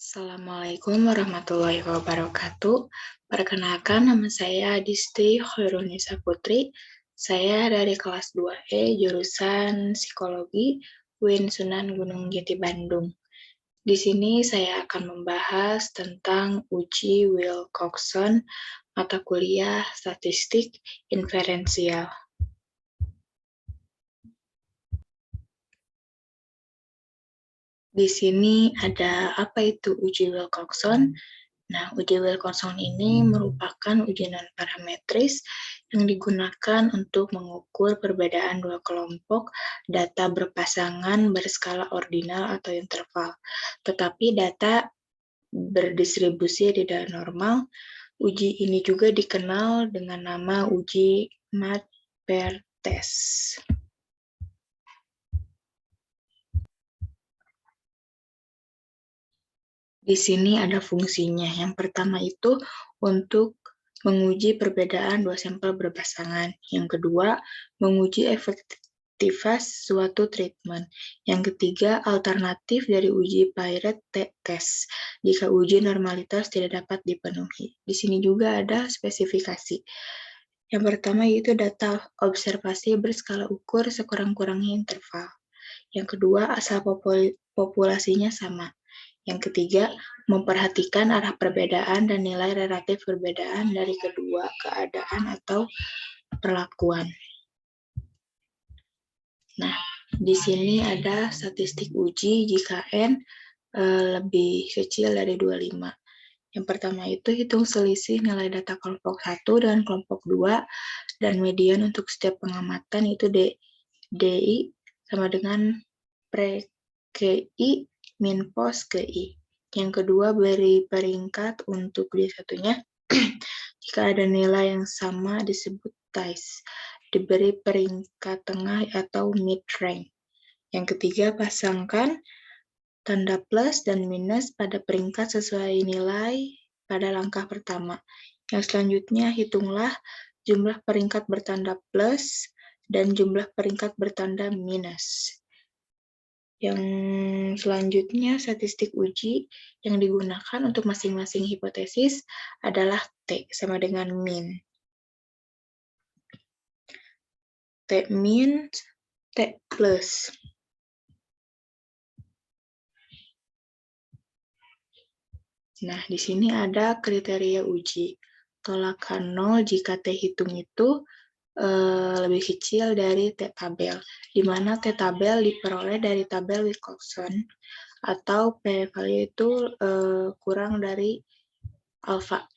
Assalamualaikum warahmatullahi wabarakatuh. Perkenalkan, nama saya Adisti Khairunisa Putri. Saya dari kelas 2E jurusan Psikologi UIN Sunan Gunung Jati Bandung. Di sini saya akan membahas tentang uji Wilcoxon, mata kuliah statistik inferensial. Di sini ada apa itu uji Wilcoxon? Nah, uji Wilcoxon ini merupakan uji non-parametris yang digunakan untuk mengukur perbedaan dua kelompok data berpasangan berskala ordinal atau interval. Tetapi data berdistribusi tidak normal. Uji ini juga dikenal dengan nama uji Matt-Perthes. Di sini ada fungsinya. Yang pertama itu untuk menguji perbedaan dua sampel berpasangan. Yang kedua, menguji efektivitas suatu treatment. Yang ketiga, alternatif dari uji Piret test jika uji normalitas tidak dapat dipenuhi. Di sini juga ada spesifikasi. Yang pertama yaitu data observasi berskala ukur sekurang-kurangnya interval. Yang kedua, asal populasinya sama. Yang ketiga, memperhatikan arah perbedaan dan nilai relatif perbedaan dari kedua keadaan atau perlakuan. Nah, di sini ada statistik uji jika N lebih kecil dari 25. Yang pertama itu hitung selisih nilai data kelompok 1 dan kelompok 2, dan median untuk setiap pengamatan itu DI sama dengan pre-KI min pos KI. Yang kedua, beri peringkat untuk D1-nya. Jika ada nilai yang sama disebut TICE, diberi peringkat tengah atau mid-range. Yang ketiga, pasangkan tanda plus dan minus pada peringkat sesuai nilai pada langkah pertama. Yang selanjutnya, hitunglah jumlah peringkat bertanda plus dan jumlah peringkat bertanda minus. Yang selanjutnya, statistik uji yang digunakan untuk masing-masing hipotesis adalah T sama dengan min. T min, T plus. Nah, di sini ada kriteria uji. Tolakan 0 jika T hitung itu lebih kecil dari T tabel, di mana T tabel diperoleh dari tabel Wilcoxon, atau p-value itu kurang dari alfa.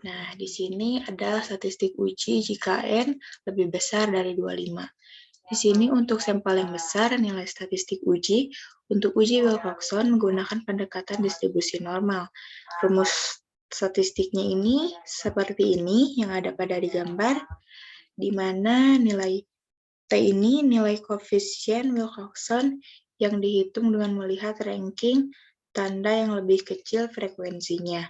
Nah, di sini ada statistik uji jika N lebih besar dari 25. Di sini untuk sampel yang besar, nilai statistik uji untuk uji Wilcoxon menggunakan pendekatan distribusi normal. Rumus statistiknya ini seperti ini yang ada pada di gambar, di mana nilai T ini nilai koefisien Wilcoxon yang dihitung dengan melihat ranking tanda yang lebih kecil frekuensinya.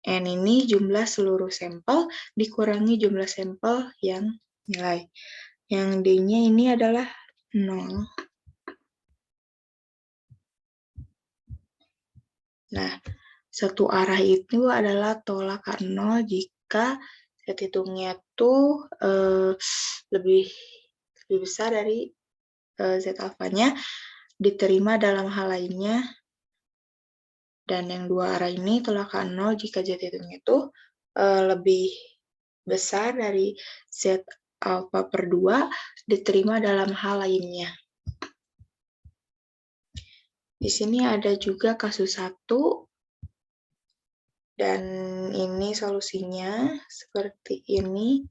N ini jumlah seluruh sampel dikurangi jumlah sampel yang nilai. Yang D-nya ini adalah 0. Nah, satu arah itu adalah tolakan 0 jika set hitungnya tuh lebih besar dari Z alfanya diterima dalam hal lainnya. Dan yang dua arah ini tolakan 0 jika Z hitungnya itu lebih besar dari Z alfa per 2 diterima dalam hal lainnya. Di sini ada juga kasus 1, dan ini solusinya seperti ini.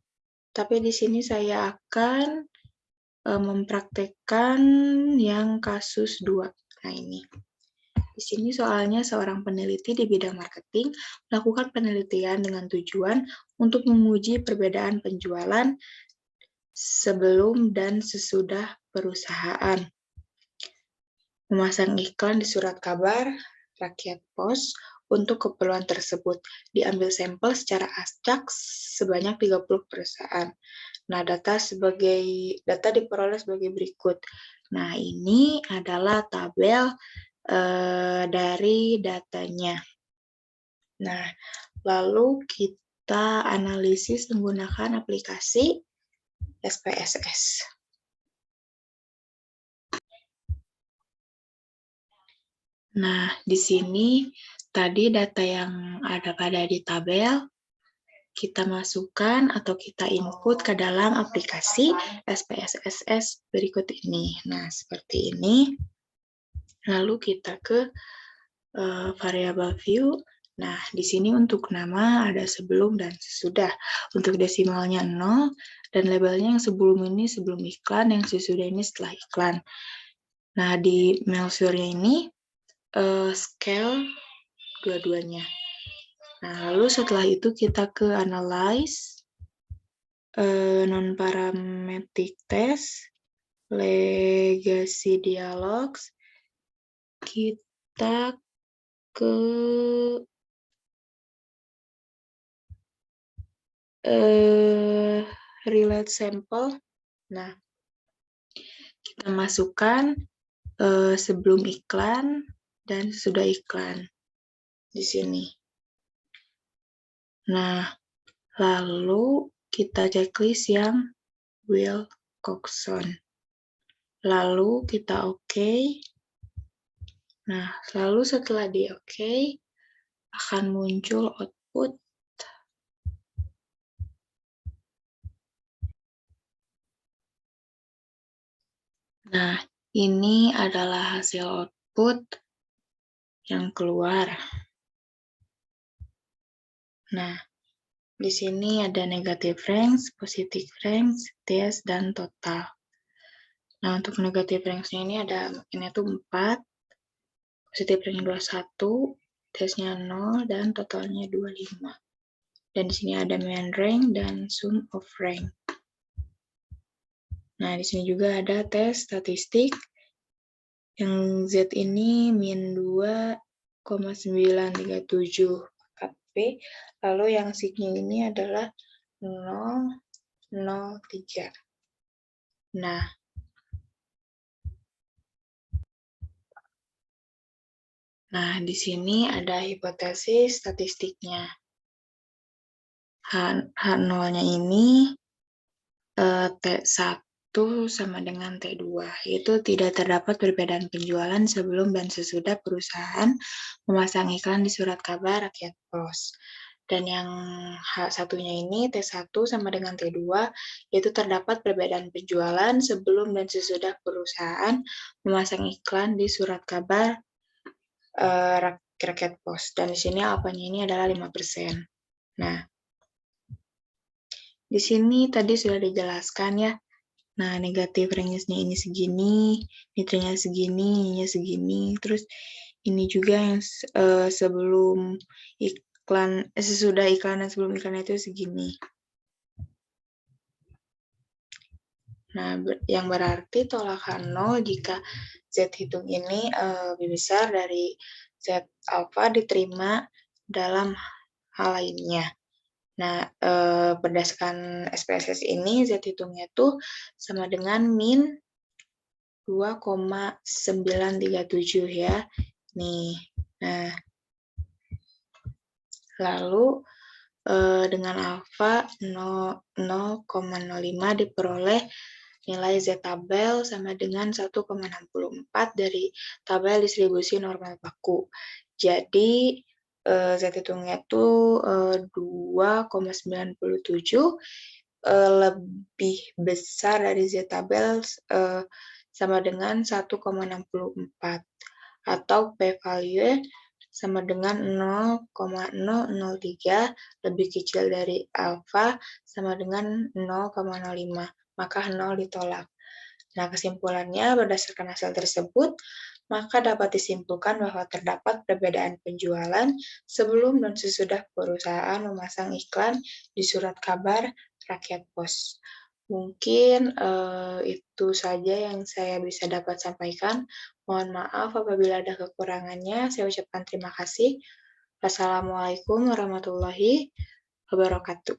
Tapi di sini saya akan mempraktekkan yang kasus 2. Nah, ini. Di sini soalnya seorang peneliti di bidang marketing melakukan penelitian dengan tujuan untuk menguji perbedaan penjualan sebelum dan sesudah perusahaan. Memasang iklan di surat kabar rakyat pos untuk keperluan tersebut. Diambil sampel secara acak sebanyak 30 perusahaan. Nah, data diperoleh sebagai berikut. Nah, ini adalah tabel dari datanya. Nah, lalu kita analisis menggunakan aplikasi SPSS. Nah, di sini tadi data yang ada pada di tabel, kita masukkan atau kita input ke dalam aplikasi SPSS berikut ini. Nah, seperti ini. Lalu kita ke variabel view. Nah, di sini untuk nama ada sebelum dan sesudah. Untuk desimalnya 0, dan labelnya yang sebelum ini sebelum iklan, yang sesudah ini setelah iklan. Nah, di measure-nya ini scale dua-duanya. Nah, lalu setelah itu kita ke analyze, non-parametric test, legacy dialogs, kita ke relate sample. Nah, kita masukkan sebelum iklan dan sudah iklan di sini. Nah, lalu kita checklist yang Will Coxon. Lalu kita oke. Nah, lalu setelah di oke, akan muncul output. Nah, ini adalah hasil output yang keluar. Nah, di sini ada negative range, positive range, test, dan total. Nah, untuk negative range-nya ini ini tuh 4, positive range 21, testnya 0, dan totalnya 25. Dan di sini ada mean rank dan sum of rank. Nah, di sini juga ada tes statistik. Yang Z ini min 2,937 KP. Lalu yang signya ini adalah 0,03. Nah, di sini ada hipotesis statistiknya. H0-nya ini T1 sama dengan T2, yaitu tidak terdapat perbedaan penjualan sebelum dan sesudah perusahaan memasang iklan di surat kabar rakyat pos. Dan yang H1-nya ini T1 sama dengan T2, yaitu terdapat perbedaan penjualan sebelum dan sesudah perusahaan memasang iklan di surat kabar rakyat pos. Dan di sini alfanya ini adalah 5%. Nah, di sini tadi sudah dijelaskan ya. Nah, negatif range-nya ini segini, nitranya segini, ininya segini, terus ini juga yang sebelum iklan, sesudah iklan dan sebelum iklan itu segini. Nah, yang berarti tolakan 0 jika Z hitung ini lebih besar dari Z alpha diterima dalam hal lainnya. Nah, berdasarkan SPSS ini, Z hitungnya itu sama dengan min 2,937 ya. Nih, nah. Lalu, dengan alfa 0,05 diperoleh nilai Z tabel sama dengan 1,64 dari tabel distribusi normal baku. Jadi, Z hitungnya itu 2,97 lebih besar dari Z tabel sama dengan 1,64 atau p-value sama dengan 0,003 lebih kecil dari alfa sama dengan 0,05, maka 0 ditolak. Nah, kesimpulannya berdasarkan hasil tersebut, maka dapat disimpulkan bahwa terdapat perbedaan penjualan sebelum dan sesudah perusahaan memasang iklan di surat kabar rakyat pos. Mungkin itu saja yang saya bisa dapat sampaikan. Mohon maaf apabila ada kekurangannya. Saya ucapkan terima kasih. Wassalamualaikum warahmatullahi wabarakatuh.